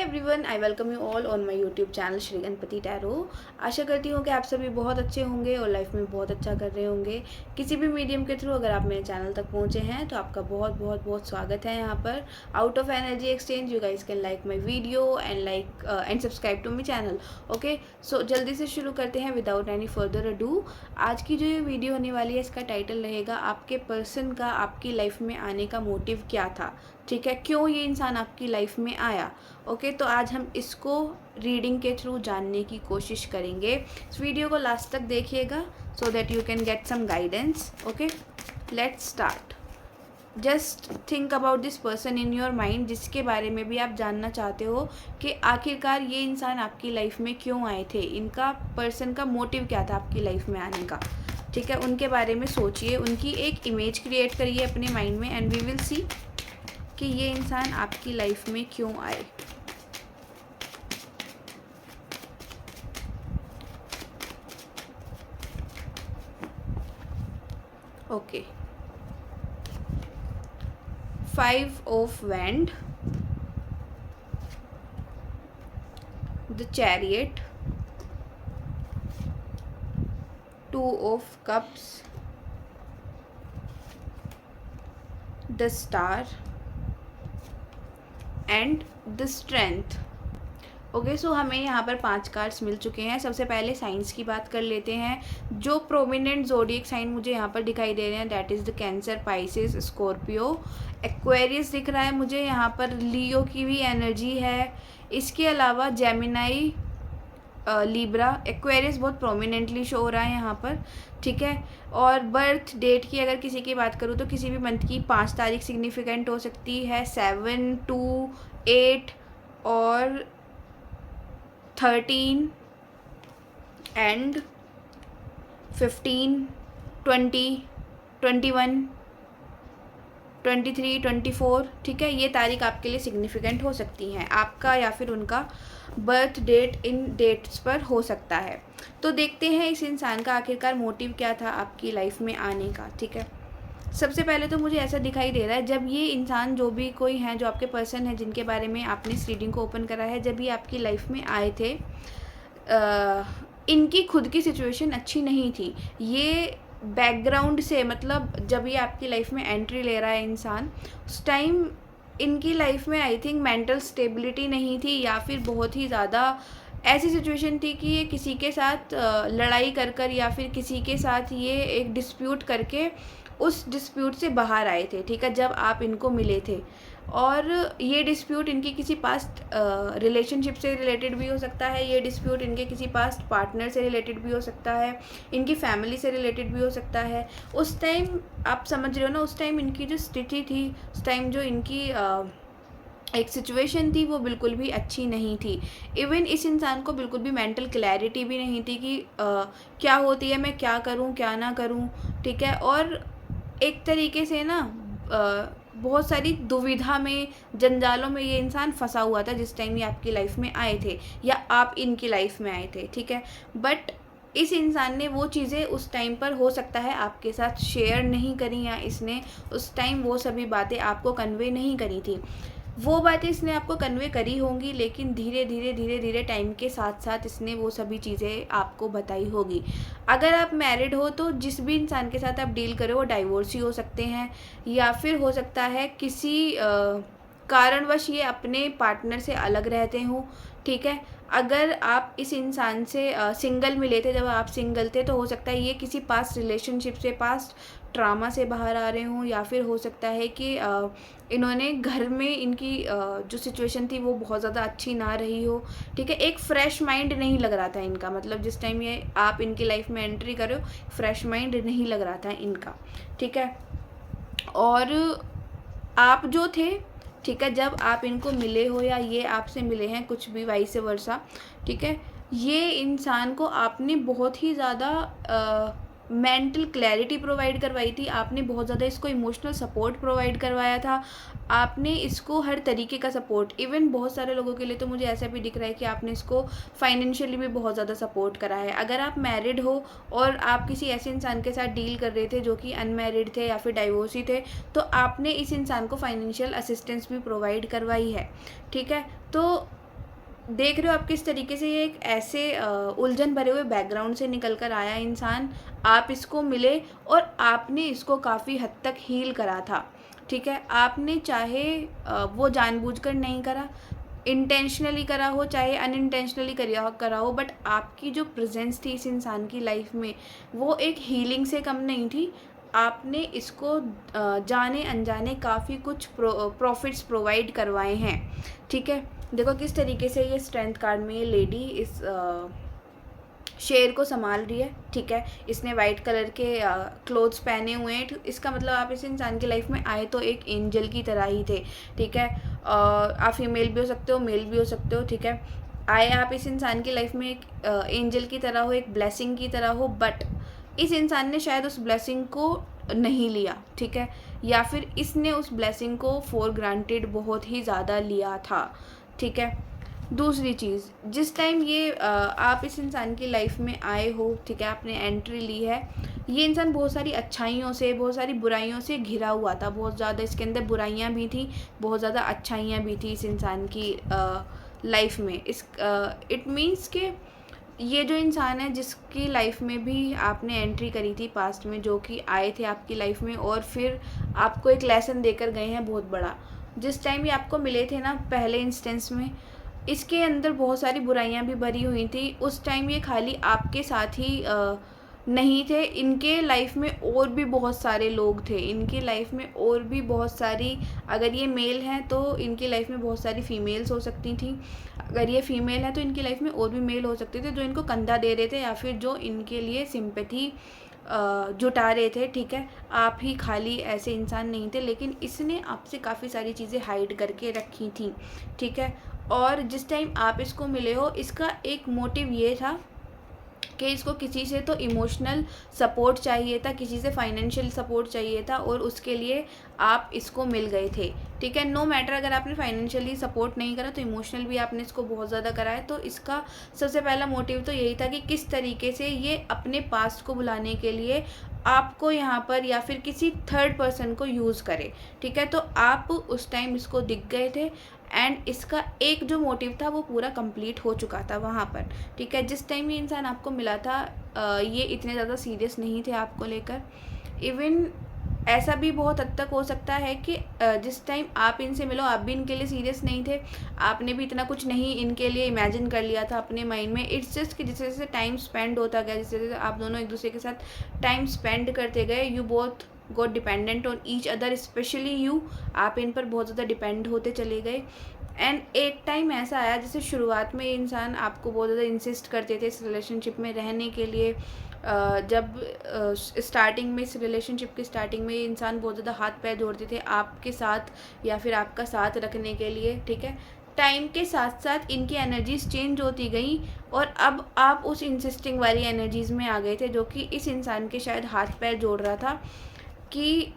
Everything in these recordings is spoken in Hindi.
Everyone, I welcome you all on my YouTube channel Shri Ganapati tarot. आशा करती हूँ कि आप सभी बहुत अच्छे होंगे और लाइफ में बहुत अच्छा कर रहे होंगे। किसी भी मीडियम के थ्रू अगर आप मेरे चैनल तक पहुँचे हैं तो आपका बहुत बहुत बहुत स्वागत है यहाँ पर। Out of energy exchange, you guys can like my video and subscribe to my channel. Okay, so जल्दी से शुरू करते हैं विदाउट एनी फर्दर अडू। आज की जो ये वीडियो होने वाली है इसका टाइटल रहेगा आपके पर्सन का आपकी लाइफ में आने का मोटिव क्या था। ठीक है, क्यों ये इंसान आपकी लाइफ में आया। ओके, तो आज हम इसको रीडिंग के थ्रू जानने की कोशिश करेंगे। इस वीडियो को लास्ट तक देखिएगा so that you can get some guidance. Okay, let's start. Just think about this person in your mind, जिसके बारे में भी आप जानना चाहते हो कि आखिरकार ये इंसान आपकी लाइफ में क्यों आए थे, इनका पर्सन का मोटिव क्या था आपकी लाइफ में आने का। ठीक है, उनके बारे में सोचिए, उनकी एक इमेज क्रिएट करिए अपने माइंड में एंड वी विल सी कि ये इंसान आपकी लाइफ में क्यों आए। Okay, 5 of Wands, the Chariot, 2 of Cups, the Star and the strength. Okay, so हमें यहाँ पर 5 कार्ड्स मिल चुके हैं। सबसे पहले साइंस की बात कर लेते हैं। जो प्रोमिनेंट जोडियक साइन मुझे यहाँ पर दिखाई दे रहे हैं that is the cancer, Pisces, Scorpio, Aquarius दिख रहा है मुझे यहाँ पर, लियो की भी एनर्जी है। इसके अलावा जेमिनाई, लिब्रा, एक्वेरियस बहुत प्रोमिनेंटली शो हो रहा है यहाँ पर। ठीक है, और बर्थ डेट की अगर किसी की बात करूँ तो किसी भी मंथ की 5 तारीख सिग्निफिकेंट हो सकती है, 7, 2, 8 और 13 एंड 15, 20, 21, 23, 24। ठीक है, ये तारीख आपके लिए सिग्निफिकेंट हो सकती हैं, आपका या फिर उनका बर्थ डेट इन डेट्स पर हो सकता है। तो देखते हैं इस इंसान का आखिरकार मोटिव क्या था आपकी लाइफ में आने का। ठीक है, सबसे पहले तो मुझे ऐसा दिखाई दे रहा है जब ये इंसान, जो भी कोई है, जो आपके पर्सन है जिनके बारे में आपने इस रीडिंग को ओपन करा है, जब ये आपकी लाइफ में आए थे इनकी खुद की सिचुएशन अच्छी नहीं थी। ये बैकग्राउंड से, मतलब जब ये आपकी लाइफ में एंट्री ले रहा है इंसान, उस टाइम इनकी लाइफ में आई थिंक मेंटल स्टेबिलिटी नहीं थी, या फिर बहुत ही ज़्यादा ऐसी सिचुएशन थी कि ये किसी के साथ लड़ाई कर कर या फिर किसी के साथ ये एक डिस्प्यूट करके उस डिस्प्यूट से बाहर आए थे। ठीक है, जब आप इनको मिले थे, और ये डिस्प्यूट इनकी किसी पास्ट रिलेशनशिप से रिलेटेड भी हो सकता है, ये डिस्प्यूट इनके किसी पास्ट पार्टनर से रिलेटेड भी हो सकता है, इनकी फैमिली से रिलेटेड भी हो सकता है। उस टाइम आप समझ रहे हो ना, उस टाइम इनकी जो स्थिति थी, उस टाइम जो इनकी एक सिचुएशन थी वो बिल्कुल भी अच्छी नहीं थी। इवन इस इंसान को बिल्कुल भी मेंटल क्लैरिटी भी नहीं थी कि क्या होती है, मैं क्या करूं क्या ना करूं। ठीक है, और एक तरीके से ना बहुत सारी दुविधा में, जंजालों में ये इंसान फंसा हुआ था जिस टाइम ये आपकी लाइफ में आए थे या आप इनकी लाइफ में आए थे। ठीक है, बट इस इंसान ने वो चीज़ें उस टाइम पर हो सकता है आपके साथ शेयर नहीं करी, या इसने उस टाइम वो सभी बातें आपको कन्वे नहीं करी थी। वो बातें इसने आपको कन्वे करी होंगी, लेकिन धीरे धीरे टाइम के साथ साथ इसने वो सभी चीज़ें आपको बताई होगी। अगर आप मैरिड हो तो जिस भी इंसान के साथ आप डील करो वो डाइवोर्स ही हो सकते हैं, या फिर हो सकता है किसी कारणवश ये अपने पार्टनर से अलग रहते हों। ठीक है, अगर आप इस इंसान से सिंगल मिले थे, जब आप सिंगल थे, तो हो सकता है ये किसी पास्ट रिलेशनशिप से, पास्ट ट्रामा से बाहर आ रहे हों, या फिर हो सकता है कि इन्होंने घर में इनकी जो सिचुएशन थी वो बहुत ज़्यादा अच्छी ना रही हो। ठीक है, एक फ्रेश माइंड नहीं लग रहा था इनका, मतलब जिस टाइम ये आप इनकी लाइफ में एंट्री करो फ्रेश माइंड नहीं लग रहा था इनका। ठीक है, और आप जो थे, ठीक है, जब आप इनको मिले हो या ये आपसे मिले हैं, कुछ भी वाइस वर्सा, ठीक है, ये इंसान को आपने बहुत ही ज़्यादा मेंटल क्लैरिटी प्रोवाइड करवाई थी, आपने बहुत ज़्यादा इसको इमोशनल सपोर्ट प्रोवाइड करवाया था, आपने इसको हर तरीके का सपोर्ट, इवन बहुत सारे लोगों के लिए तो मुझे ऐसा भी दिख रहा है कि आपने इसको फाइनेंशियली भी बहुत ज़्यादा सपोर्ट करा है। अगर आप मैरिड हो और आप किसी ऐसे इंसान के साथ डील कर रहे थे जो कि अनमैरिड थे या फिर डाइवोर्सी थे, तो आपने इस इंसान को फाइनेंशियल असिस्टेंस भी प्रोवाइड करवाई है। ठीक है, तो देख रहे हो आप किस तरीके से ये एक ऐसे उलझन भरे हुए बैकग्राउंड से निकल कर आया इंसान, आप इसको मिले और आपने इसको काफ़ी हद तक हील करा था, ठीक है। आपने चाहे वो जानबूझकर नहीं करा, इंटेंशनली करा हो, चाहे अनइंटेंशनली करा हो, बट आपकी जो प्रेजेंस थी इस इंसान की लाइफ में, वो एक हीलिंग से कम नहीं थी। आपने इसको जाने अनजाने काफ़ी कुछ प्रॉफिट्स प्रोवाइड करवाए हैं, ठीक है। देखो किस तरीके से ये स्ट्रेंथ कार्ड में ये लेडी इस शेर को संभाल रही है, ठीक है। इसने वाइट कलर के क्लोथ्स पहने हुए हैं, इसका मतलब आप इस इंसान की लाइफ में आए तो एक एंजल की तरह ही थे, ठीक है। आप फीमेल भी हो सकते हो, मेल भी हो सकते हो, ठीक है। आए आप इस इंसान की लाइफ में एक एंजल की तरह हो, एक ब्लेसिंग की तरह हो, बट इस इंसान ने शायद उस ब्लेसिंग को नहीं लिया, ठीक है, या फिर इसने उस ब्लेसिंग को फॉर ग्रांटेड बहुत ही ज़्यादा लिया था, ठीक है। दूसरी चीज़, जिस टाइम ये आप इस इंसान की लाइफ में आए हो, ठीक है, आपने एंट्री ली है, ये इंसान बहुत सारी अच्छाइयों से, बहुत सारी बुराइयों से घिरा हुआ था, बहुत ज़्यादा इसके अंदर बुराइयां भी थी, बहुत ज़्यादा अच्छाइयां भी थी इस इंसान की लाइफ में। इट मीन्स कि ये जो इंसान है जिसकी लाइफ में भी आपने एंट्री करी थी पास्ट में, जो कि आए थे आपकी लाइफ में और फिर आपको एक लेसन देकर गए हैं बहुत बड़ा, जिस टाइम ये आपको मिले थे ना पहले इंस्टेंस में, इसके अंदर बहुत सारी बुराइयां भी भरी हुई थी। उस टाइम ये खाली आपके साथ ही नहीं थे, इनके लाइफ में और भी बहुत सारे लोग थे, इनकी लाइफ में और भी बहुत सारी, अगर ये मेल हैं तो इनकी लाइफ में बहुत सारी फीमेल्स हो सकती थी, अगर ये फीमेल है तो इनकी लाइफ में और भी मेल हो सकते थे जो इनको कंधा दे रहे थे या फिर जो इनके लिए सिंपैथी जुटा रहे थे, ठीक है। आप ही खाली ऐसे इंसान नहीं थे, लेकिन इसने आपसे काफ़ी सारी चीज़ें हाइड करके रखी थी, ठीक है। और जिस टाइम आप इसको मिले हो, इसका एक मोटिव ये था कि इसको किसी से तो इमोशनल सपोर्ट चाहिए था, किसी से फाइनेंशियल सपोर्ट चाहिए था, और उसके लिए आप इसको मिल गए थे, ठीक है। नो मैटर अगर आपने फाइनेंशियली सपोर्ट नहीं करा तो इमोशनल भी आपने इसको बहुत ज़्यादा करा है। तो इसका सबसे पहला मोटिव तो यही था कि किस तरीके से ये अपने पास्ट को बुलाने के लिए आपको यहाँ पर या फिर किसी थर्ड पर्सन को यूज़ करे, ठीक है। तो आप उस टाइम इसको दिख गए थे एंड इसका एक जो मोटिव था वो पूरा कंप्लीट हो चुका था वहाँ पर, ठीक है। जिस टाइम ये इंसान आपको मिला था ये इतने ज़्यादा सीरियस नहीं थे आपको लेकर। इवन ऐसा भी बहुत हद तक हो सकता है कि जिस टाइम आप इनसे मिलो आप भी इनके लिए सीरियस नहीं थे, आपने भी इतना कुछ नहीं इनके लिए इमेजिन कर लिया था अपने माइंड में। इट्स जस्ट कि जैसे जैसे टाइम स्पेंड होता गया, जैसे जैसे आप दोनों एक दूसरे के साथ टाइम स्पेंड करते गए, you both got dependent on each other, specially you, आप इन पर बहुत ज़्यादा डिपेंड होते चले गए। एंड एक टाइम ऐसा आया जैसे शुरुआत में इंसान आपको बहुत ज़्यादा इंसिस्ट करते थे इस रिलेशनशिप में रहने के लिए। जब स्टार्टिंग में, इस रिलेशनशिप की स्टार्टिंग में, ये इंसान बहुत ज़्यादा हाथ पैर जोड़ते थे आपके साथ या फिर आपका साथ रखने के लिए, ठीक है। टाइम के साथ साथ इनकी एनर्जीज चेंज होती गई और अब आप उस इंसिस्टिंग वाली एनर्जीज़ में आ गए थे, जो कि इस इंसान के शायद हाथ पैर जोड़ रहा था कि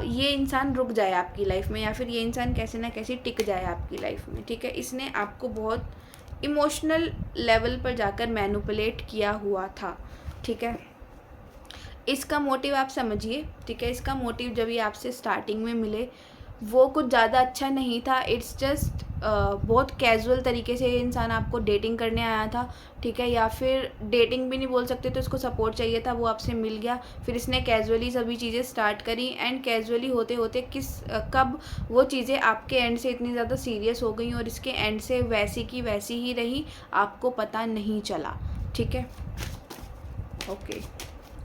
ये इंसान रुक जाए आपकी लाइफ में या फिर ये इंसान कैसे ना कैसे टिक जाए आपकी लाइफ में, ठीक है। इसने आपको बहुत इमोशनल लेवल पर जाकर मैनिपुलेट किया हुआ था, ठीक है। इसका मोटिव आप समझिए, ठीक है। इसका मोटिव जब ये आपसे स्टार्टिंग में मिले वो कुछ ज़्यादा अच्छा नहीं था। इट्स जस्ट बहुत कैजुअल तरीके से ये इंसान आपको डेटिंग करने आया था, ठीक है, या फिर डेटिंग भी नहीं बोल सकते, तो इसको सपोर्ट चाहिए था, वो आपसे मिल गया, फिर इसने कैजुअली सभी चीज़ें स्टार्ट करी एंड कैजुअली होते होते कब वो चीज़ें आपके एंड से इतनी ज़्यादा सीरियस हो गई और इसके एंड से वैसी की वैसी ही रही, आपको पता नहीं चला, ठीक है। ओके,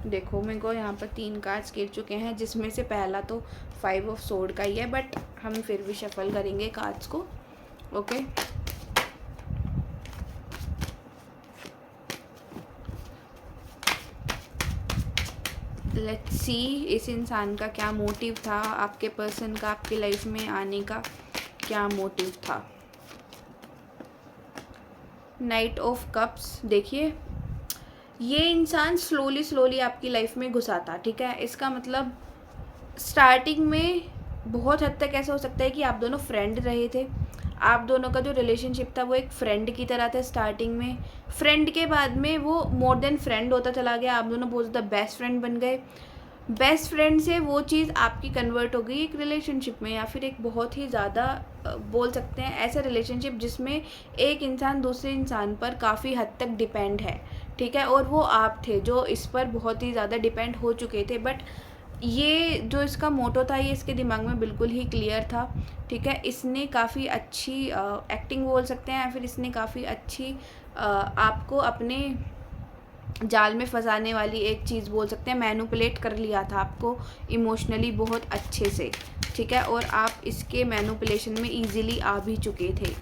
देखो मेरे को यहाँ पर 3 कार्ड्स गिर चुके हैं, जिसमें से पहला तो 5 ऑफ सोर्ड का ही है, बट हम फिर भी शफल करेंगे कार्ड्स को, ओके। लेट्स सी इस इंसान का क्या मोटिव था, आपके पर्सन का आपकी लाइफ में आने का क्या मोटिव था। नाइट ऑफ कप्स, देखिए ये इंसान स्लोली आपकी लाइफ में घुसा था, ठीक है। इसका मतलब स्टार्टिंग में बहुत हद तक ऐसा हो सकता है कि आप दोनों फ्रेंड रहे थे, आप दोनों का जो रिलेशनशिप था वो एक फ्रेंड की तरह था स्टार्टिंग में। फ्रेंड के बाद में वो मोर देन फ्रेंड होता चला गया, आप दोनों बहुत ज़्यादा बेस्ट फ्रेंड बन गए। बेस्ट फ्रेंड से वो चीज़ आपकी कन्वर्ट हो गई एक रिलेशनशिप में, या फिर एक बहुत ही ज़्यादा बोल सकते हैं ऐसा रिलेशनशिप जिसमें एक इंसान दूसरे इंसान पर काफ़ी हद तक डिपेंड है, ठीक है। और वो आप थे जो इस पर बहुत ही ज़्यादा डिपेंड हो चुके थे, बट ये जो इसका मोटो था ये इसके दिमाग में बिल्कुल ही क्लियर था, ठीक है। इसने काफ़ी अच्छी एक्टिंग बोल सकते हैं, या फिर इसने काफ़ी अच्छी आपको अपने जाल में फंसाने वाली एक चीज़ बोल सकते हैं, मैनिपुलेट कर लिया था आपको इमोशनली बहुत अच्छे से, ठीक है। और आप इसके मैनिपुलेशन में इजीली आ भी चुके थे।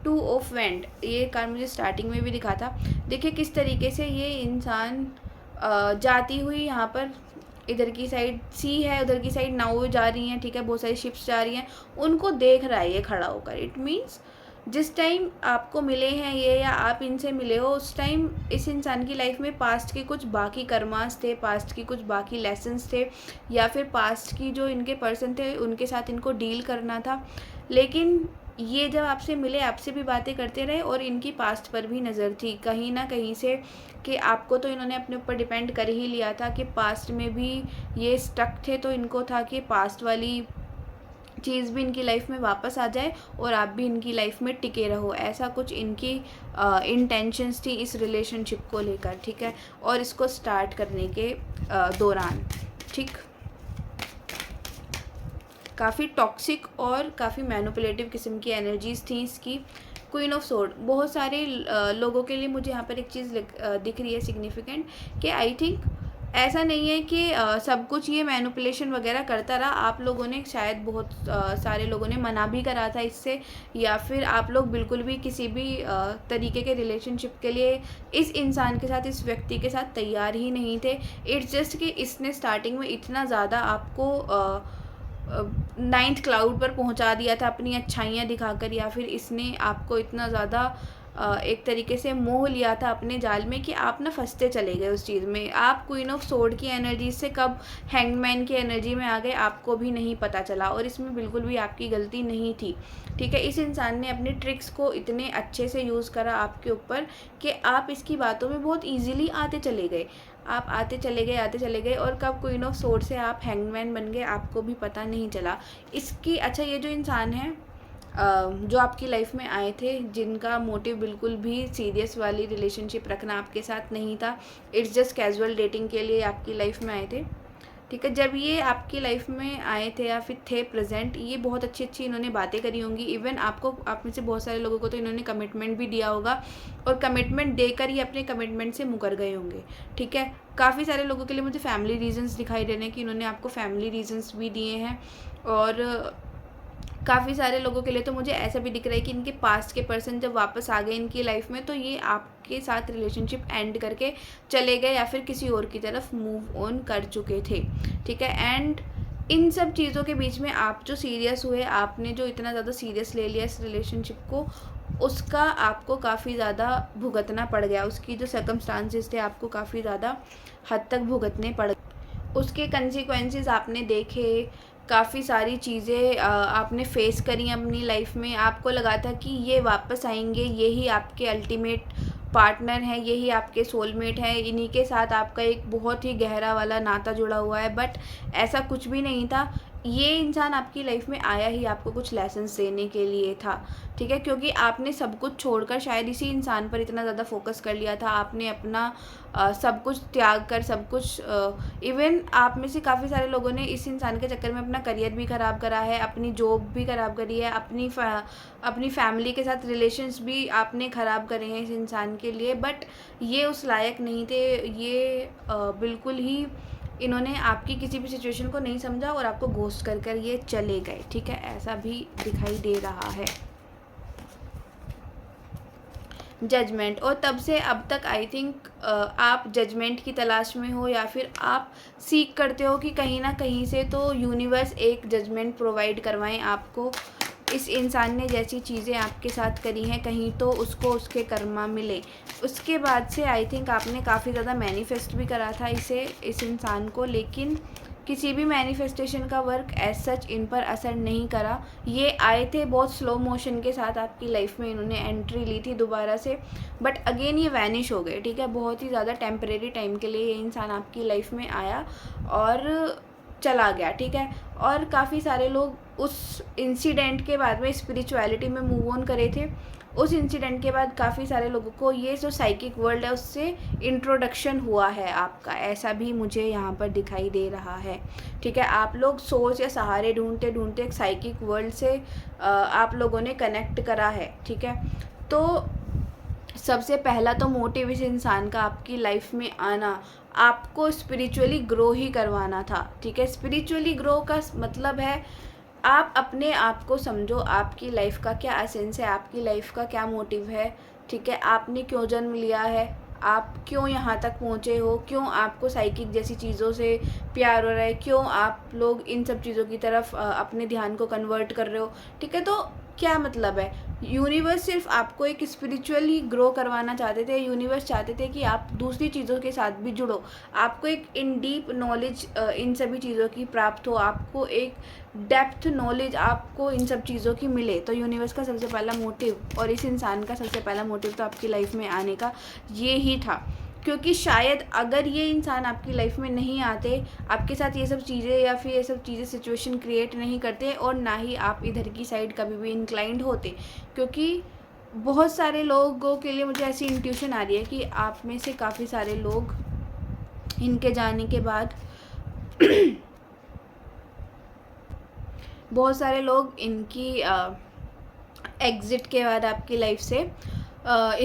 2 ऑफ वैंड, ये कार्ड मुझे स्टार्टिंग में भी दिखा था। देखिए किस तरीके से ये इंसान जाती हुई यहाँ पर, इधर की साइड सी है, उधर की साइड नाव जा रही हैं, ठीक है, बहुत सारी शिप्स जा रही हैं, उनको देख रहा है ये खड़ा होकर। इट मीन्स जिस टाइम आपको मिले हैं ये, या आप इनसे मिले हो, उस टाइम इस इंसान की लाइफ में पास्ट के कुछ बाकी कर्मास थे, पास्ट की कुछ बाकी लेसन्स थे, या फिर पास्ट की जो इनके पर्सन थे उनके साथ इनको डील करना था। लेकिन ये जब आपसे मिले, आपसे भी बातें करते रहे, और इनकी पास्ट पर भी नज़र थी कहीं ना कहीं से, कि आपको तो इन्होंने अपने ऊपर डिपेंड कर ही लिया था, कि पास्ट में भी ये स्टक थे, तो इनको था कि पास्ट वाली चीज़ भी इनकी लाइफ में वापस आ जाए और आप भी इनकी लाइफ में टिके रहो। ऐसा कुछ इनकी इंटेंशंस थी इस रिलेशनशिप को लेकर, ठीक है, और इसको स्टार्ट करने के दौरान, ठीक। काफ़ी टॉक्सिक और काफ़ी मैनिपुलेटिव किस्म की एनर्जीज़ थी इसकी। क्वीन ऑफ सोर्ड, बहुत सारे लोगों के लिए मुझे यहाँ पर एक चीज़ दिख रही है सिग्निफिकेंट, कि आई थिंक ऐसा नहीं है कि सब कुछ ये मैनिपुलेशन वगैरह करता रहा, आप लोगों ने शायद बहुत सारे लोगों ने मना भी करा था इससे, या फिर आप लोग बिल्कुल भी किसी भी तरीके के रिलेशनशिप के लिए इस इंसान के साथ, इस व्यक्ति के साथ तैयार ही नहीं थे। इट्स जस्ट कि इसने स्टार्टिंग में इतना ज़्यादा आपको 9th क्लाउड पर पहुंचा दिया था अपनी अच्छाइयाँ दिखाकर, या फिर इसने आपको इतना ज़्यादा एक तरीके से मोह लिया था अपने जाल में कि आप ना फंसते चले गए उस चीज़ में। आप क्वीन ऑफ सोर्ड की एनर्जी से कब हैंगमैन की एनर्जी में आ गए आपको भी नहीं पता चला, और इसमें बिल्कुल भी आपकी गलती नहीं थी, ठीक है। इस इंसान ने अपने ट्रिक्स को इतने अच्छे से यूज़ करा आपके ऊपर कि आप इसकी बातों में बहुत ईजिली आते चले गए, आप आते चले गए, और कब क्वीन ऑफ सोर्ड से आप हैंगमैन बन गए आपको भी पता नहीं चला इसकी। अच्छा, ये जो इंसान है जो आपकी लाइफ में आए थे, जिनका मोटिव बिल्कुल भी सीरियस वाली रिलेशनशिप रखना आपके साथ नहीं था, इट्स जस्ट कैजुअल डेटिंग के लिए आपकी लाइफ में आए थे, ठीक है। जब ये आपकी लाइफ में आए थे या फिर थे प्रेजेंट, ये बहुत अच्छी अच्छी इन्होंने बातें करी होंगी। इवन आपको, आप में से बहुत सारे लोगों को तो इन्होंने कमिटमेंट भी दिया होगा, और कमिटमेंट देकर ही अपने कमिटमेंट से मुकर गए होंगे, ठीक है। काफ़ी सारे लोगों के लिए मुझे फैमिली रीजंस दिखाई दे रहे हैं कि इन्होंने आपको फैमिली रीजंस भी दिए हैं, और काफ़ी सारे लोगों के लिए तो मुझे ऐसा भी दिख रहा है कि इनके पास्ट के पर्सन जब वापस आ गए इनकी लाइफ में, तो ये आपके साथ रिलेशनशिप एंड करके चले गए, या फिर किसी और की तरफ मूव ऑन कर चुके थे, ठीक है। एंड इन सब चीज़ों के बीच में आप जो सीरियस हुए, आपने जो इतना ज़्यादा सीरियस ले लिया इस रिलेशनशिप को, उसका आपको काफ़ी ज़्यादा भुगतना पड़ गया। उसकी जो सर्कमस्टांसेस थे आपको काफ़ी ज़्यादा हद तक भुगतने पड़ गए, उसके कंसिक्वेंसेस आपने देखे, काफ़ी सारी चीज़ें आपने फेस करी अपनी लाइफ में। आपको लगा था कि ये वापस आएंगे, यही आपके अल्टीमेट पार्टनर हैं, यही आपके सोलमेट हैं, इन्हीं के साथ आपका एक बहुत ही गहरा वाला नाता जुड़ा हुआ है, बट ऐसा कुछ भी नहीं था। ये इंसान आपकी लाइफ में आया ही आपको कुछ लेसन्स देने के लिए था, ठीक है, क्योंकि आपने सब कुछ छोड़कर शायद इसी इंसान पर इतना ज़्यादा फोकस कर लिया था। आपने अपना सब कुछ त्याग कर, सब कुछ, इवन आप में से काफ़ी सारे लोगों ने इस इंसान के चक्कर में अपना करियर भी ख़राब करा है, अपनी जॉब भी ख़राब करी है, अपनी फैमिली के साथ रिलेशंस भी आपने ख़राब करे हैं इस इंसान के लिए, बट ये उस लायक नहीं थे। ये बिल्कुल ही, इन्होंने आपकी किसी भी सिचुएशन को नहीं समझा और आपको घोस्ट कर कर ये चले गए, ठीक है, ऐसा भी दिखाई दे रहा है। जजमेंट, और तब से अब तक आई थिंक आप जजमेंट की तलाश में हो, या फिर आप सीख करते हो कि कहीं ना कहीं से तो यूनिवर्स एक जजमेंट प्रोवाइड करवाएं आपको। इस इंसान ने जैसी चीज़ें आपके साथ करी हैं, कहीं तो उसको उसके कर्मा मिले। उसके बाद से आई थिंक आपने काफ़ी ज़्यादा मैनिफेस्ट भी करा था इस इंसान को, लेकिन किसी भी मैनिफेस्टेशन का वर्क एज सच इन पर असर नहीं करा। ये आए थे बहुत स्लो मोशन के साथ आपकी लाइफ में, इन्होंने एंट्री ली थी दोबारा से, बट अगेन ये वैनिश हो गए, ठीक है। बहुत ही ज़्यादा टेम्परेरी टाइम के लिए ये इंसान आपकी लाइफ में आया और चला गया, ठीक है। और काफ़ी सारे लोग उस इंसिडेंट के बाद में स्पिरिचुअलिटी में मूव ऑन करे थे। उस इंसिडेंट के बाद काफ़ी सारे लोगों को ये जो साइकिक वर्ल्ड है उससे इंट्रोडक्शन हुआ है आपका, ऐसा भी मुझे यहाँ पर दिखाई दे रहा है, ठीक है। आप लोग सोर्स या सहारे ढूंढते ढूंढते एक साइकिक वर्ल्ड से आप लोगों ने कनेक्ट करा है, ठीक है। तो सबसे पहला तो मोटिव इस इंसान का आपकी लाइफ में आना आपको स्पिरिचुअली ग्रो ही करवाना था, ठीक है। स्पिरिचुअली ग्रो का मतलब है आप अपने आप को समझो, आपकी लाइफ का क्या एसेंस है, आपकी लाइफ का क्या मोटिव है, ठीक है। आपने क्यों जन्म लिया है, आप क्यों यहाँ तक पहुँचे हो, क्यों आपको साइकिक जैसी चीज़ों से प्यार हो रहा है, क्यों आप लोग इन सब चीज़ों की तरफ अपने ध्यान को कन्वर्ट कर रहे हो, ठीक है। तो क्या मतलब है, यूनिवर्स सिर्फ आपको एक स्पिरिचुअली ग्रो करवाना चाहते थे। यूनिवर्स चाहते थे कि आप दूसरी चीज़ों के साथ भी जुड़ो, आपको एक इन डीप नॉलेज इन सभी चीज़ों की प्राप्त हो, आपको एक डेप्थ नॉलेज आपको इन सब चीज़ों की मिले। तो यूनिवर्स का सबसे पहला मोटिव और इस इंसान का सबसे पहला मोटिव तो आपकी लाइफ में आने का ये ही था, क्योंकि शायद अगर ये इंसान आपकी लाइफ में नहीं आते, आपके साथ ये सब चीज़ें या फिर ये सब चीज़ें सिचुएशन क्रिएट नहीं करते, और ना ही आप इधर की साइड कभी भी इंक्लाइंड होते। क्योंकि बहुत सारे लोगों के लिए मुझे ऐसी इंट्यूशन आ रही है कि आप में से काफ़ी सारे लोग इनके जाने के बाद बहुत सारे लोग इनकी एग्ज़िट के बाद आपकी लाइफ से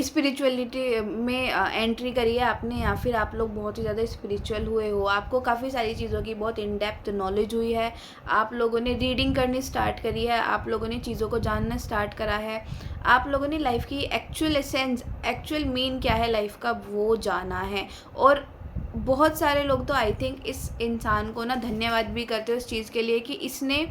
स्पिरिचुअलिटी में एंट्री करी है आपने, या फिर आप लोग बहुत ही ज़्यादा स्पिरिचुअल हुए हो, आपको काफ़ी सारी चीज़ों की बहुत इन डेप्थ नॉलेज हुई है, आप लोगों ने रीडिंग करनी स्टार्ट करी है, आप लोगों ने चीज़ों को जानना स्टार्ट करा है, आप लोगों ने लाइफ की एक्चुअल एसेंस, एक्चुअल मीन क्या है लाइफ का वो जाना है। और बहुत सारे लोग तो आई थिंक इस इंसान को ना धन्यवाद भी करते हो इस चीज़ के लिए कि इसने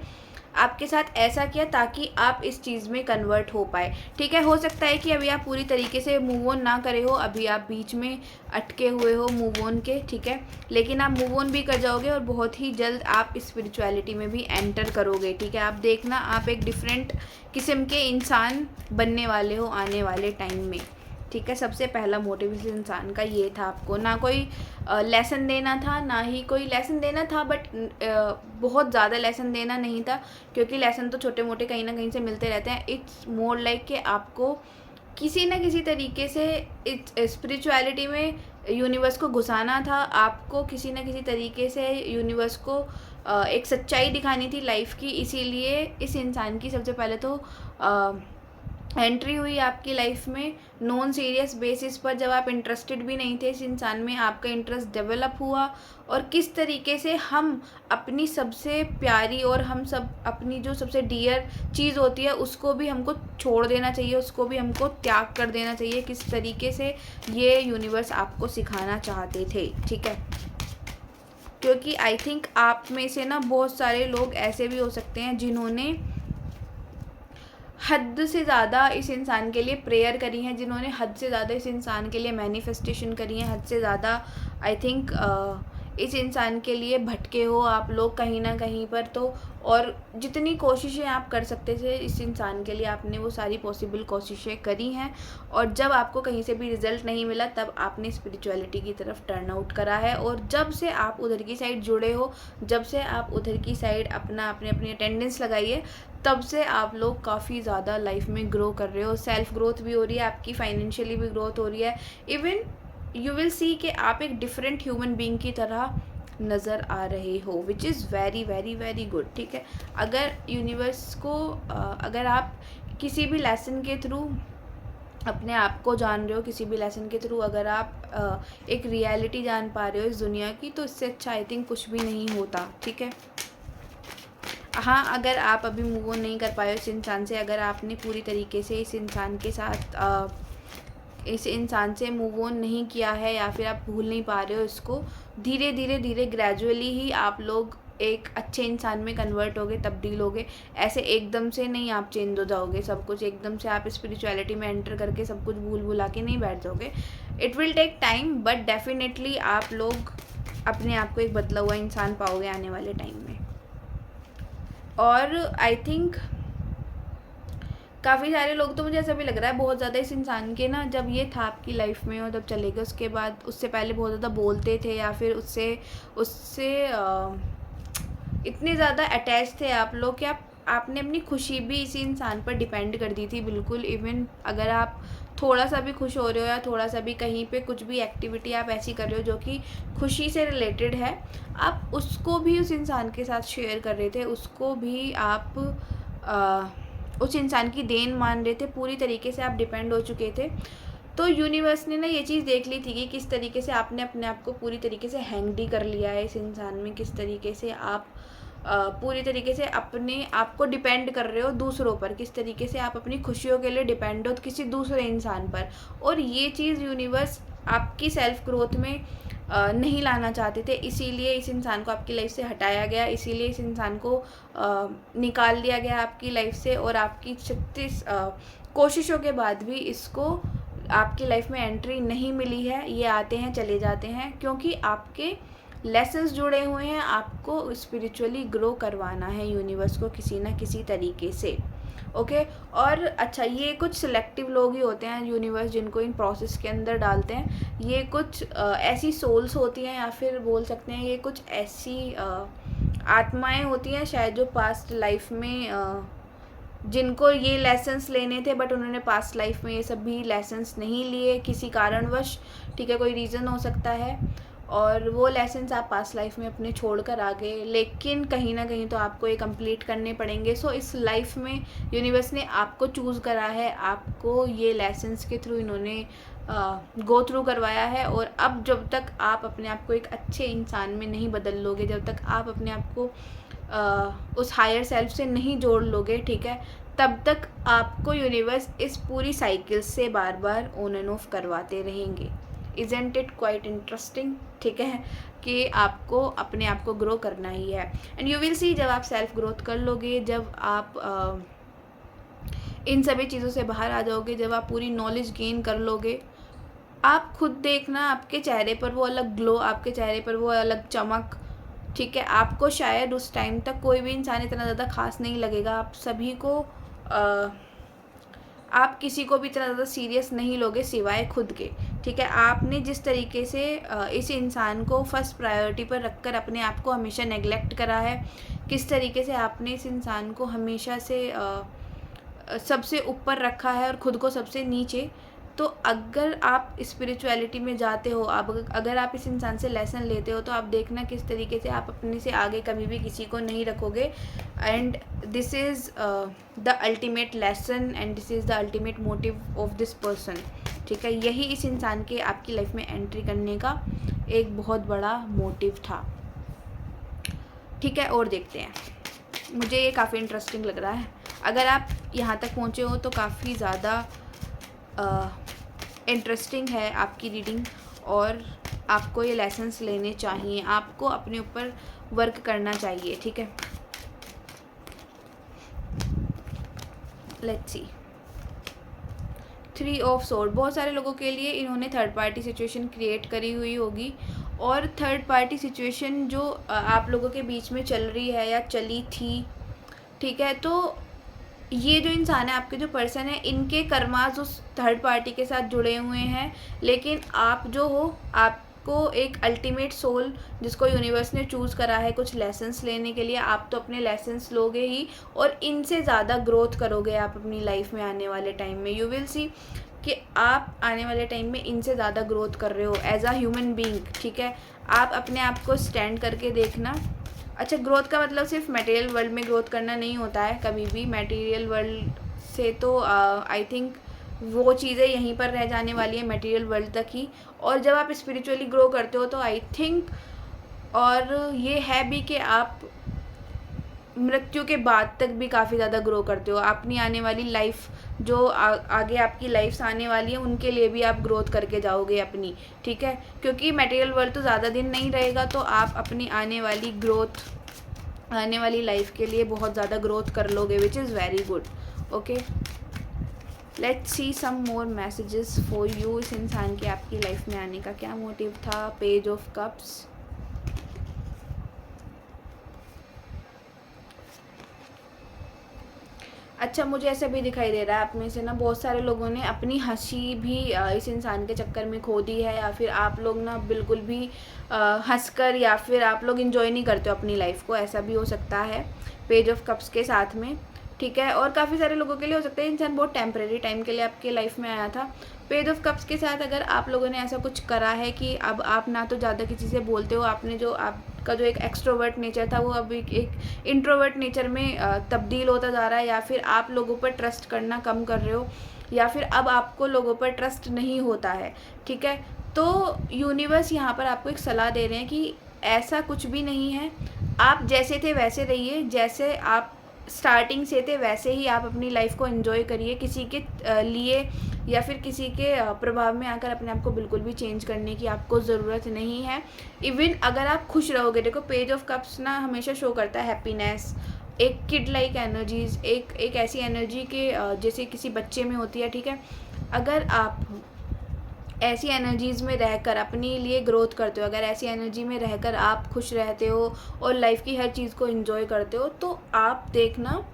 आपके साथ ऐसा किया ताकि आप इस चीज़ में कन्वर्ट हो पाए, ठीक है। हो सकता है कि अभी आप पूरी तरीके से मूव ऑन ना करे हो, अभी आप बीच में अटके हुए हो मूव ऑन के, ठीक है, लेकिन आप मूव ऑन भी कर जाओगे और बहुत ही जल्द आप स्पिरिचुअलिटी में भी एंटर करोगे, ठीक है। आप देखना, आप एक डिफरेंट किस्म के इंसान बनने वाले हो आने वाले टाइम में, ठीक है। सबसे पहला मोटिव इस इंसान का ये था, आपको ना कोई लेसन देना था, ना ही कोई लेसन देना था, बट बहुत ज़्यादा लेसन देना नहीं था, क्योंकि लेसन तो छोटे मोटे कहीं ना कहीं से मिलते रहते हैं। इट्स मोर लाइक कि आपको किसी न किसी तरीके से स्पिरिचुअलिटी में यूनिवर्स को घुसाना था, आपको किसी न किसी तरीके से यूनिवर्स को एक सच्चाई दिखानी थी लाइफ की। इसीलिए इस इंसान की सबसे पहले तो एंट्री हुई आपकी लाइफ में नॉन सीरियस बेसिस पर, जब आप इंटरेस्टेड भी नहीं थे इस इंसान में, आपका इंटरेस्ट डेवलप हुआ। और किस तरीके से हम अपनी सबसे प्यारी और हम सब अपनी जो सबसे डियर चीज़ होती है उसको भी हमको छोड़ देना चाहिए, उसको भी हमको त्याग कर देना चाहिए, किस तरीके से ये यूनिवर्स आपको सिखाना चाहते थे, ठीक है। क्योंकि आई थिंक आप में से ना बहुत सारे लोग ऐसे भी हो सकते हैं जिन्होंने हद से ज़्यादा इस इंसान के लिए प्रेयर करी है, जिन्होंने हद से ज़्यादा इस इंसान के लिए मैनिफेस्टेशन करी है, हद से ज़्यादा आई थिंक इस इंसान के लिए भटके हो आप लोग कहीं ना कहीं पर। तो और जितनी कोशिशें आप कर सकते थे इस इंसान के लिए, आपने वो सारी पॉसिबल कोशिशें करी हैं, और जब आपको कहीं से भी रिज़ल्ट नहीं मिला तब आपने स्पिरिचुअलिटी की तरफ टर्न आउट करा है। और जब से आप उधर की साइड जुड़े हो, जब से आप उधर की साइड अपनी अटेंडेंस लगाई है, तब से आप लोग काफ़ी ज़्यादा लाइफ में ग्रो कर रहे हो। सेल्फ ग्रोथ भी हो रही है आपकी, फाइनेंशियली भी ग्रोथ हो रही है, इवन यू विल सी कि आप एक डिफरेंट ह्यूमन बीइंग की तरह नज़र आ रहे हो, विच is very very very good, ठीक है। अगर यूनिवर्स को अगर आप किसी भी लेसन के थ्रू अपने आप को जान रहे हो, किसी भी लेसन के थ्रू अगर आप एक रियलिटी जान पा रहे हो इस दुनिया की, तो इससे अच्छा आई थिंक कुछ भी नहीं होता, ठीक है। हाँ, अगर आप अभी मूव ऑन नहीं कर पाए इस इंसान से, अगर आपने पूरी तरीके से इस इंसान के साथ इस इंसान से मूव ऑन नहीं किया है, या फिर आप भूल नहीं पा रहे हो इसको, धीरे धीरे ग्रेजुअली ही आप लोग एक अच्छे इंसान में कन्वर्ट होगे, तब्दील होगे। ऐसे एकदम से नहीं आप चेंज हो जाओगे, सब कुछ एकदम से आप स्पिरिचुअलिटी में एंटर करके सब कुछ भूल भुला के नहीं बैठ जाओगे। It will take time, but definitely आप लोग अपने आप को एक बदला हुआ इंसान पाओगे आने वाले टाइम में। और आई थिंक काफ़ी सारे लोग, तो मुझे ऐसा भी लग रहा है बहुत ज़्यादा इस इंसान के ना, जब ये था आपकी लाइफ में और जब चले गए उसके बाद, उससे पहले बहुत ज़्यादा बोलते थे या फिर उससे उससे इतने ज़्यादा अटैच थे आप लोग कि आपने अपनी खुशी भी इसी इंसान पर डिपेंड कर दी थी बिल्कुल। इवन अगर आप थोड़ा सा भी खुश हो रहे हो या थोड़ा सा भी कहीं पे कुछ भी एक्टिविटी आप ऐसी कर रहे हो जो कि खुशी से रिलेटेड है, आप उसको भी उस इंसान के साथ शेयर कर रहे थे, उसको भी आप उस इंसान की देन मान रहे थे, पूरी तरीके से आप डिपेंड हो चुके थे। तो यूनिवर्स ने ना ये चीज़ देख ली थी कि किस तरीके से आपने अपने आप को पूरी तरीके से हैंगडी कर लिया है इस इंसान में, किस तरीके से आप पूरी तरीके से अपने आप को डिपेंड कर रहे हो दूसरों पर, किस तरीके से आप अपनी खुशियों के लिए डिपेंड हो किसी दूसरे इंसान पर। और ये चीज़ यूनिवर्स आपकी सेल्फ ग्रोथ में नहीं लाना चाहते थे, इसीलिए इस इंसान को आपकी लाइफ से हटाया गया, इसीलिए इस इंसान को निकाल दिया गया आपकी लाइफ से। और आपकी 36 कोशिशों के बाद भी इसको आपकी लाइफ में एंट्री नहीं मिली है। ये आते हैं चले जाते हैं क्योंकि आपके लेसन्स जुड़े हुए हैं, आपको स्पिरिचुअली ग्रो करवाना है यूनिवर्स को किसी ना किसी तरीके से। ओके और अच्छा, ये कुछ सिलेक्टिव लोग ही होते हैं यूनिवर्स जिनको इन प्रोसेस के अंदर डालते हैं। ये कुछ ऐसी सोल्स होती हैं या फिर बोल सकते हैं ये कुछ ऐसी आत्माएं होती हैं शायद जो पास्ट लाइफ में जिनको ये लेसन्स लेने थे बट उन्होंने पास्ट लाइफ में ये सब भी लेसन्स नहीं लिए किसी कारणवश, ठीक है, कोई रीज़न हो सकता है, और वो लेसन्स आप पास्ट लाइफ में अपने छोड़ कर आ गए, लेकिन कहीं ना कहीं तो आपको ये कंप्लीट करने पड़ेंगे। सो इस लाइफ में यूनिवर्स ने आपको चूज़ करा है, आपको ये लेसन्स के थ्रू इन्होंने गो थ्रू करवाया है। और अब जब तक आप अपने आप को एक अच्छे इंसान में नहीं बदल लोगे, जब तक आप अपने आप को उस हायर सेल्फ से नहीं जोड़ लोगे, ठीक है, तब तक आपको यूनिवर्स इस पूरी साइकिल से बार बार ऑन एंड ऑफ करवाते रहेंगे। इज़न्ट इट क्वाइट इंटरेस्टिंग, ठीक है, कि आपको अपने आप को ग्रो करना ही है। एंड यू विल सी, जब आप सेल्फ ग्रोथ कर लोगे, जब आप इन सभी चीज़ों से बाहर आ जाओगे, जब आप पूरी नॉलेज गेन कर लोगे, आप खुद देखना आपके चेहरे पर वो अलग ग्लो, आपके चेहरे पर वो अलग चमक, ठीक है। आपको शायद उस टाइम तक कोई भी इंसान इतना ज़्यादा खास नहीं लगेगा, आप सभी को आप किसी को भी इतना ज़्यादा सीरियस नहीं लोगे सिवाय खुद के, ठीक है। आपने जिस तरीके से इस इंसान को फर्स्ट प्रायोरिटी पर रखकर अपने आप को हमेशा नेग्लेक्ट करा है, किस तरीके से आपने इस इंसान को हमेशा से सबसे ऊपर रखा है और ख़ुद को सबसे नीचे, तो अगर आप स्पिरिचुअलिटी में जाते हो, आप अगर आप इस इंसान से लेसन लेते हो, तो आप देखना किस तरीके से आप अपने से आगे कभी भी किसी को नहीं रखोगे। And this is the ultimate lesson and this is the ultimate motive of this person, ठीक है। यही इस इंसान के आपकी लाइफ में एंट्री करने का एक बहुत बड़ा मोटिव था, ठीक है। और देखते हैं, मुझे ये काफ़ी इंटरेस्टिंग लग रहा है। अगर आप यहाँ तक पहुँचे हो तो काफ़ी ज़्यादा इंटरेस्टिंग है आपकी रीडिंग, और आपको ये लेसन्स लेने चाहिए, आपको अपने ऊपर वर्क करना चाहिए, ठीक है। लेट्स सी, 3 ऑफ सोर्ड, बहुत सारे लोगों के लिए इन्होंने थर्ड पार्टी सिचुएशन क्रिएट करी हुई होगी, और थर्ड पार्टी सिचुएशन जो आप लोगों के बीच में चल रही है या चली थी, ठीक है। तो ये जो इंसान है, आपके जो पर्सन है, इनके कर्मास उस थर्ड पार्टी के साथ जुड़े हुए हैं, लेकिन आप जो हो, आपको एक अल्टीमेट सोल जिसको यूनिवर्स ने चूज़ करा है कुछ लेसन्स लेने के लिए, आप तो अपने लेसन्स लोगे ही, और इनसे ज़्यादा ग्रोथ करोगे आप अपनी लाइफ में आने वाले टाइम में। यू विल सी कि आप आने वाले टाइम में इनसे ज़्यादा ग्रोथ कर रहे हो एज अ ह्यूमन बीइंग, ठीक है। आप अपने आप को स्टैंड करके देखना। अच्छा, ग्रोथ का मतलब सिर्फ मटेरियल वर्ल्ड में ग्रोथ करना नहीं होता है कभी भी। मटेरियल वर्ल्ड से तो आई थिंक वो चीज़ें यहीं पर रह जाने वाली है, मटेरियल वर्ल्ड तक ही। और जब आप स्पिरिचुअली ग्रो करते हो तो आई थिंक, और ये है भी कि आप मृत्यु के बाद तक भी काफ़ी ज़्यादा ग्रो करते हो। अपनी आने वाली लाइफ जो आगे आपकी लाइफ्स आने वाली है उनके लिए भी आप ग्रोथ करके जाओगे अपनी, ठीक है। क्योंकि मटेरियल वर्ल्ड तो ज़्यादा दिन नहीं रहेगा, तो आप अपनी आने वाली ग्रोथ, आने वाली लाइफ के लिए बहुत ज़्यादा ग्रोथ कर लोगे, which is very good. Okay, let's see some more messages for you. इस इंसान के आपकी लाइफ में आने का क्या मोटिव था। पेज ऑफ कप्स, अच्छा, मुझे ऐसा भी दिखाई दे रहा है आप में से ना बहुत सारे लोगों ने अपनी हँसी भी इस इंसान के चक्कर में खो दी है, या फिर आप लोग ना बिल्कुल भी हँसकर, या फिर आप लोग एंजॉय नहीं करते हो अपनी लाइफ को, ऐसा भी हो सकता है पेज ऑफ कप्स के साथ में, ठीक है। और काफ़ी सारे लोगों के लिए हो सकता है इंसान बहुत टेम्परेरी टाइम के लिए आपके लाइफ में आया था। पेज ऑफ कप्स के साथ अगर आप लोगों ने ऐसा कुछ करा है कि अब आप ना तो ज़्यादा किसी से बोलते हो, आपने जो आपका जो एक एक्सट्रोवर्ट नेचर था वो अब एक इंट्रोवर्ट नेचर में तब्दील होता जा रहा है, या फिर आप लोगों पर ट्रस्ट करना कम कर रहे हो, या फिर अब आपको लोगों पर ट्रस्ट नहीं होता है, ठीक है। तो यूनिवर्स यहाँ पर आपको एक सलाह दे रहे हैं कि ऐसा कुछ भी नहीं है, आप जैसे थे वैसे रहिए, जैसे आप स्टार्टिंग से थे वैसे ही आप अपनी लाइफ को एंजॉय करिए। किसी के लिए या फिर किसी के प्रभाव में आकर अपने आप को बिल्कुल भी चेंज करने की आपको ज़रूरत नहीं है। इवन अगर आप खुश रहोगे, देखो पेज ऑफ कप्स ना हमेशा शो करता है हैप्पीनेस, एक किड लाइक एनर्जीज, एक ऐसी एनर्जी के जैसे किसी बच्चे में होती है, ठीक है। अगर आप ऐसी एनर्जीज़ में रहकर अपने लिए ग्रोथ करते हो, अगर ऐसी एनर्जी में रहकर आप खुश रहते हो और लाइफ की हर चीज़ को एंजॉय करते हो, तो आप देखना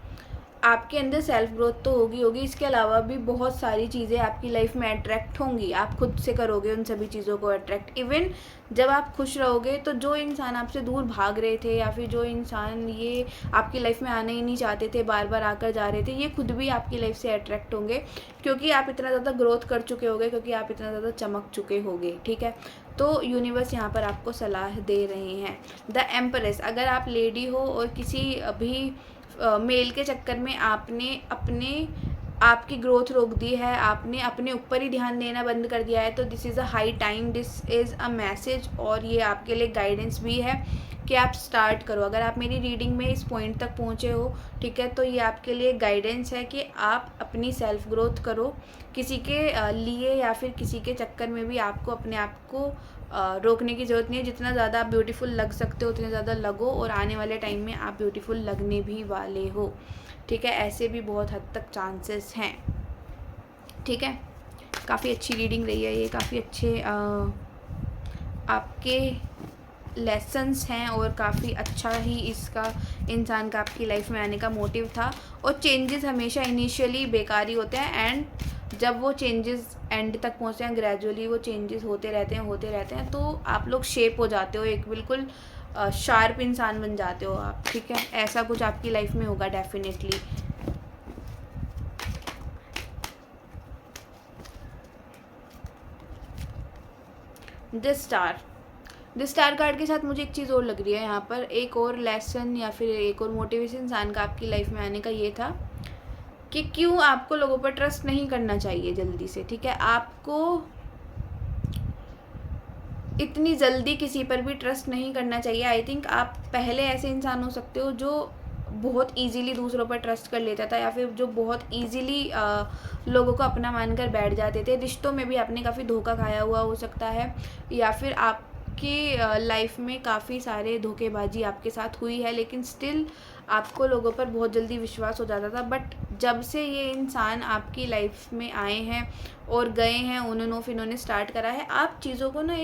आपके अंदर सेल्फ ग्रोथ तो होगी, इसके अलावा भी बहुत सारी चीज़ें आपकी लाइफ में अट्रैक्ट होंगी, आप खुद से करोगे उन सभी चीज़ों को अट्रैक्ट। इवन जब आप खुश रहोगे तो जो इंसान आपसे दूर भाग रहे थे, या फिर जो इंसान ये आपकी लाइफ में आना ही नहीं चाहते थे, बार बार आकर जा रहे थे, ये खुद भी आपकी लाइफ से अट्रैक्ट होंगे, क्योंकि आप इतना ज़्यादा ग्रोथ कर चुके होगे, क्योंकि आप इतना ज़्यादा चमक चुके होगे, ठीक है। तो यूनिवर्स यहाँ पर आपको सलाह दे रहे हैं। द एम्प्रेस, अगर आप लेडी हो और किसी अभी मेल के चक्कर में आपने आपकी ग्रोथ रोक दी है, आपने अपने ऊपर ही ध्यान देना बंद कर दिया है, तो this is a high time, this is a message, और ये आपके लिए गाइडेंस भी है कि आप स्टार्ट करो। अगर आप मेरी रीडिंग में इस पॉइंट तक पहुँचे हो, ठीक है, तो ये आपके लिए गाइडेंस है कि आप अपनी सेल्फ ग्रोथ करो। किसी के लिए या फिर किसी के चक्कर में भी आपको अपने आप को रोकने की ज़रूरत नहीं है। जितना ज़्यादा आप ब्यूटीफुल लग सकते हो उतने ज़्यादा लगो, और आने वाले टाइम में आप ब्यूटीफुल लगने भी वाले हो, ठीक है। ऐसे भी बहुत हद तक चांसेस हैं, ठीक है। काफ़ी अच्छी रीडिंग रही है ये, काफ़ी अच्छे आपके लेसन्स हैं, और काफ़ी अच्छा ही इसका इंसान का आपकी लाइफ में आने का मोटिव था। और चेंजेस हमेशा इनिशियली बेकार ही होते हैं, एंड जब वो चेंजेस एंड तक पहुँचते हैं, ग्रेजुअली वो चेंजेस होते रहते हैं, तो आप लोग शेप हो जाते हो, एक बिल्कुल शार्प इंसान बन जाते हो आप, ठीक है। ऐसा कुछ आपकी लाइफ में होगा डेफिनेटली। द स्टार कार्ड के साथ मुझे एक चीज़ और लग रही है यहाँ पर, एक और लेसन या फिर एक और मोटिवेशन इंसान का आपकी लाइफ में आने का ये था कि क्यों आपको लोगों पर ट्रस्ट नहीं करना चाहिए जल्दी से, ठीक है। आपको इतनी जल्दी किसी पर भी ट्रस्ट नहीं करना चाहिए। आई थिंक आप पहले ऐसे इंसान हो सकते हो जो बहुत इजीली दूसरों पर ट्रस्ट कर लेता था, या फिर जो बहुत इजीली लोगों को अपना मानकर बैठ जाते थे। रिश्तों में भी आपने काफ़ी धोखा खाया हुआ हो सकता है, या फिर आपकी लाइफ में काफ़ी सारे धोखेबाजी आपके साथ हुई है, लेकिन स्टिल आपको लोगों पर बहुत जल्दी विश्वास हो जाता था। बट जब से ये इंसान आपकी लाइफ में आए हैं और गए हैं, इन्होंने स्टार्ट करा है, आप चीज़ों को ना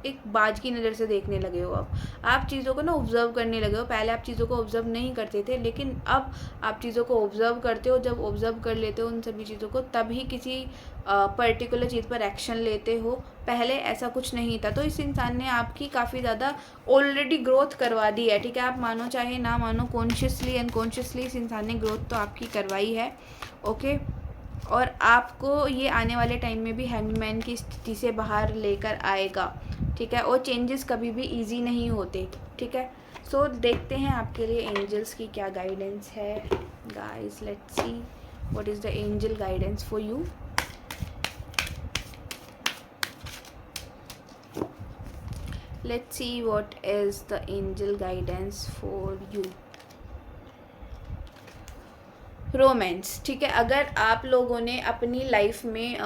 एक बाज की नज़र से देखने लगे हो। अब आप चीज़ों को ना ऑब्ज़र्व करने लगे हो। पहले आप चीज़ों को ऑब्ज़र्व नहीं करते थे, लेकिन अब आप चीज़ों को ऑब्ज़र्व करते हो। जब ऑब्ज़र्व कर लेते हो उन सभी चीज़ों को, तभी किसी पर्टिकुलर चीज़ पर एक्शन लेते हो। पहले ऐसा कुछ नहीं था। तो इस इंसान ने आपकी काफ़ी ज़्यादा ऑलरेडी ग्रोथ करवा दी है, ठीक है। आप मानो चाहे ना मानो, कॉन्शियसली अनकॉन्शियसली इस इंसान ने ग्रोथ तो आपकी करवाई है, ओके। और आपको ये आने वाले टाइम में भी हैंगमैन की स्थिति से बाहर लेकर आएगा, ठीक है। और चेंजेस कभी भी इजी नहीं होते, ठीक है। सो देखते हैं आपके लिए एंजल्स की क्या गाइडेंस है। Guys, let's see what is the angel guidance for you. Let's see what is the angel guidance for you. Romance, ठीक है। अगर आप लोगों ने अपनी लाइफ में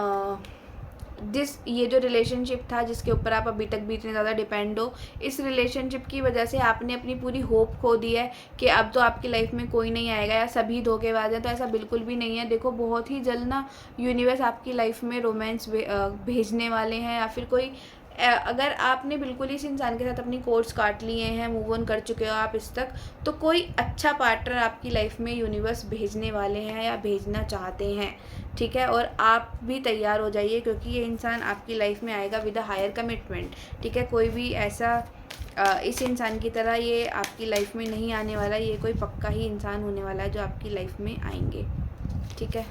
ये जो रिलेशनशिप था जिसके ऊपर आप अभी तक भी इतने ज़्यादा डिपेंड हो, इस रिलेशनशिप की वजह से आपने अपनी पूरी होप खो दी है कि अब तो आपकी लाइफ में कोई नहीं आएगा या सभी धोखेबाज हैं, तो ऐसा बिल्कुल भी नहीं है। देखो, बहुत ही जल्द ना यूनिवर्स आपकी लाइफ में रोमांस भेजने वाले हैं, या फिर कोई अगर आपने बिल्कुल ही इस इंसान के साथ अपनी कोर्स काट लिए हैं, मूव ऑन कर चुके हो आप इस तक, तो कोई अच्छा पार्टनर आपकी लाइफ में यूनिवर्स भेजने वाले हैं या भेजना चाहते हैं, ठीक है। और आप भी तैयार हो जाइए, क्योंकि ये इंसान आपकी लाइफ में आएगा विद अ हायर कमिटमेंट, ठीक है। कोई भी ऐसा इस इंसान की तरह ये आपकी लाइफ में नहीं आने वाला, ये कोई पक्का ही इंसान होने वाला है जो आपकी लाइफ में आएंगे, ठीक है।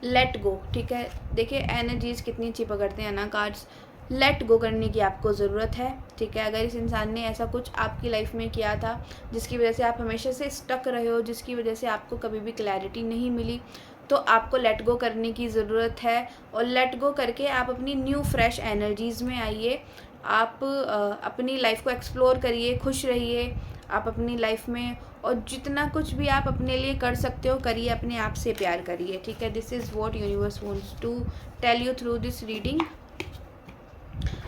लेट गो, ठीक है। देखिए एनर्जीज कितनी अच्छी पकड़ते हैं ना कार्ड्स। लेट गो करने की आपको ज़रूरत है, ठीक है। अगर इस इंसान ने ऐसा कुछ आपकी लाइफ में किया था जिसकी वजह से आप हमेशा से स्टक रहे हो, जिसकी वजह से आपको कभी भी क्लैरिटी नहीं मिली, तो आपको लेट गो करने की ज़रूरत है। और लेट गो करके आप अपनी न्यू फ्रेश एनर्जीज़ में आइए, आप अपनी लाइफ को एक्सप्लोर करिए, खुश रहिए आप अपनी लाइफ में, और जितना कुछ भी आप अपने लिए कर सकते हो करिए, अपने आप से प्यार करिए, ठीक है। This is what universe wants to tell you through this reading.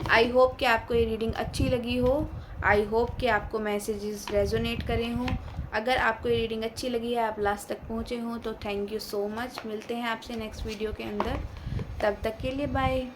I hope कि आपको ये रीडिंग अच्छी लगी हो, आई होप कि आपको मैसेजेस रेजोनेट करें हों। अगर आपको ये रीडिंग अच्छी लगी है, आप लास्ट तक पहुँचे हों, तो थैंक यू सो मच। मिलते हैं आपसे नेक्स्ट वीडियो के अंदर, तब तक के लिए बाय।